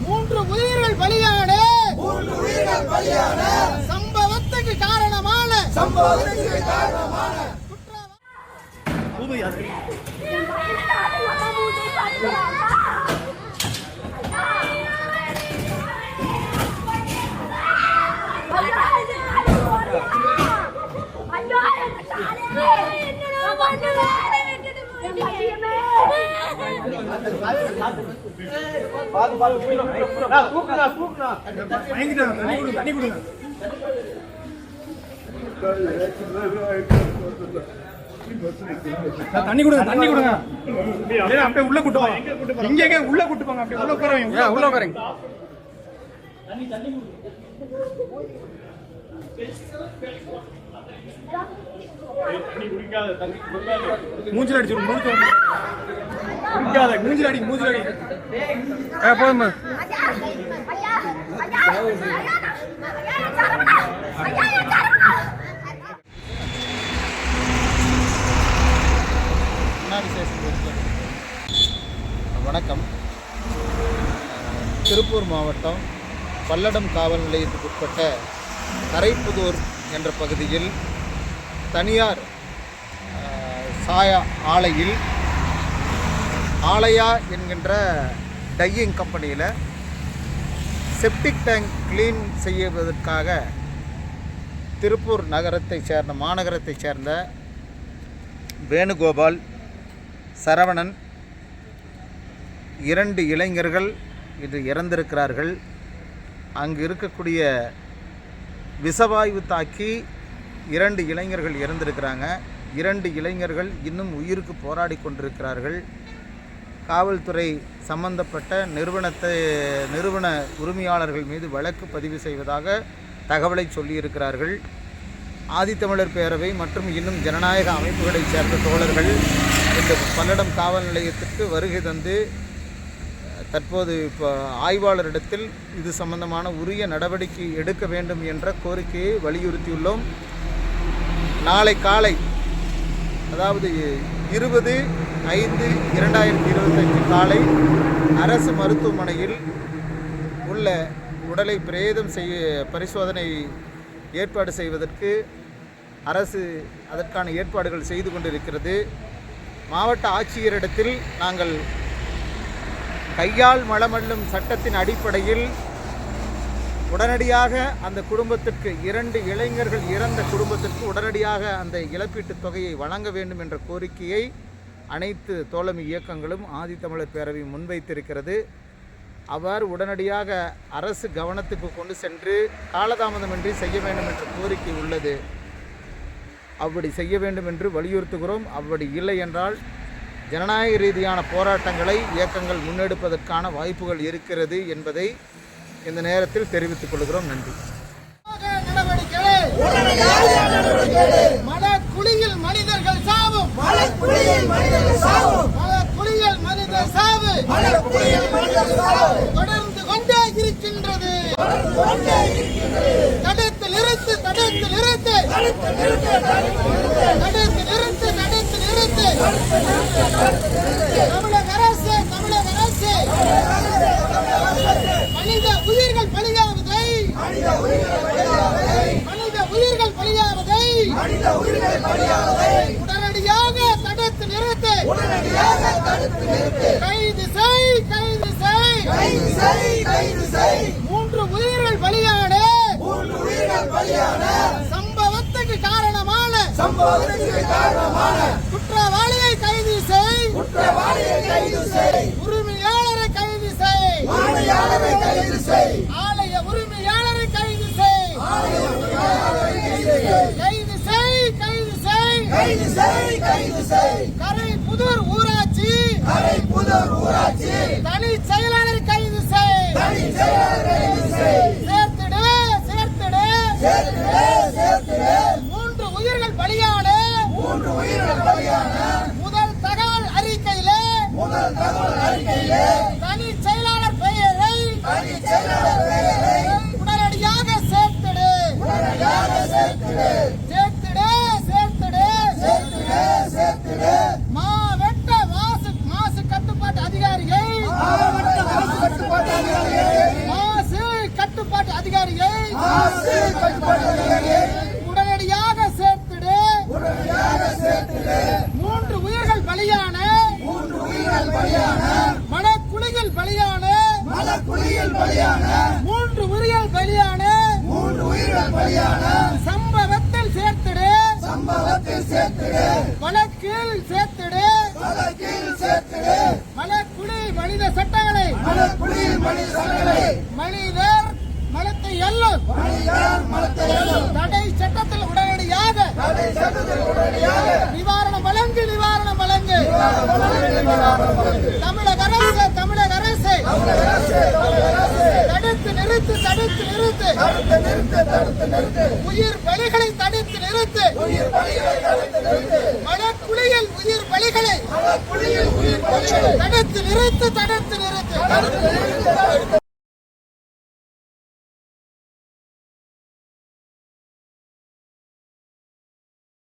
மூன்று உயிர்கள் பலியான சம்பவத்துக்கு காரணமான தண்ணி கொடுங்க தண்ணி கொடுங்க அப்படியே உள்ள கூட்டு போங்க இங்க உள்ள கூட்டு போங்க அப்படியே உள்ள உட்காருங்க உள்ள உட்காருங்க மூஞ்சில அடிச்சு மூஞ்சில அடி போதும் வணக்கம். திருப்பூர் மாவட்டம் பல்லடம் காவல் நிலையத்துக்கு உட்பட்ட கரைப்புதூர் என்ற பகுதியில் தனியார் சாயா ஆலையில் ஆலையா என்கின்ற டையிங் கம்பெனியில் செப்டிக் டேங்க் கிளீன் செய்வதற்காக திருப்பூர் மாநகரத்தைச் சேர்ந்த வேணுகோபால், சரவணன் 2 இளைஞர்கள் இன்று இறந்திருக்கிறார்கள். அங்கு இருக்கக்கூடிய விஷவாயு தாக்கி 2 இளைஞர்கள் இறந்திருக்கிறாங்க. 2 இளைஞர்கள் இன்னும் உயிருக்கு போராடி கொண்டிருக்கிறார்கள். காவல்துறை சம்பந்தப்பட்ட நிறுவன உரிமையாளர்கள் மீது வழக்கு பதிவு செய்வதாக தகவலை சொல்லியிருக்கிறார்கள். ஆதித்தமிழர் பேரவை மற்றும் இன்னும் ஜனநாயக அமைப்புகளைச் சேர்ந்த தோழர்கள் இந்த பல்லடம் காவல் நிலையத்திற்கு வருகை தந்து தற்போது ஆய்வாளரிடத்தில் இது சம்பந்தமான உரிய நடவடிக்கை எடுக்க வேண்டும் என்ற கோரிக்கையை வலியுறுத்தியுள்ளோம். நாளை காலை, அதாவது 20/5/2025 காலை அரசு மருத்துவமனையில் உள்ள உடலை பிரேதம் பரிசோதனை ஏற்பாடு செய்வதற்கு அரசு அதற்கான ஏற்பாடுகள் செய்து கொண்டிருக்கிறது. மாவட்ட ஆட்சியரிடத்தில் நாங்கள் கையால் மலமல்லும் சட்டத்தின் அடிப்படையில் உடனடியாக அந்த குடும்பத்திற்கு 2 இளைஞர்கள் இறந்த குடும்பத்திற்கு உடனடியாக அந்த இழப்பீட்டுத் தொகையை வழங்க வேண்டும் என்ற கோரிக்கையை அனைத்து தோழமை இயக்கங்களும் ஆதித்தமிழர் பேரவை முன்வைத்திருக்கிறது. அவ்வாறு உடனடியாக அரசு கவனத்துக்கு கொண்டு சென்று காலதாமதமின்றி செய்ய வேண்டும் என்ற கோரிக்கை உள்ளது. அப்படி செய்ய வேண்டும் என்று வலியுறுத்துகிறோம். அப்படி இல்லை என்றால் ஜனநாயக ரீதியான போராட்டங்களை இயக்கங்கள் முன்னெடுப்பதற்கான வாய்ப்புகள் இருக்கிறது என்பதை இந்த நேரத்தில் தெரிவித்துக் கொள்கிறோம். நன்றி. மலக்குழியில் மனிதர்கள் சாவும், தொடர்ந்து கொண்டே இருக்கின்றது. தடத்தில் இருந்து தமிழக அரசு மனித உயிர்கள் பலியாவதை உடனடியாக தடுத்து நிறுத்து. கைது செய். 3 உயிர்கள் பலியான சம்பவத்துக்கு காரணமான குற்றவாளியை கைது செய். உரிமையாளரை கைது செய். ஆலய உரிமையாளரை கைது செய். கரைப்புதூர் ஊராட்சி தனி செயலாளர் கைது செய். சேர்த்திடு. 3 உயிர்கள் பலியான முதல் தகவல் அறிக்கையிலே தனி செயலாளர் பெயரை உடனடியாக சேர்த்திடு. உடனடியாக சேர்த்திடு. 3 உயிர்கள் பலியான மனக்குழியில் பலியான 3 உயிர்கள் பலியான சம்பவத்தில் சேர்த்திடு. வழக்கில் சேர்த்திடு. மலக்குழி மனித சட்டங்களை மனிதர் மலத்தை எல்லும் தடை சட்டத்தில் உடனடியாக நிவாரணம் வழங்கு. தமிழக அரசு தடுத்து நிறுத்து. உயிர் பலிகளை தடுத்து நிறுத்து. மலக்குழியில் உயிர் பலிகளை தடுத்து நிறுத்து.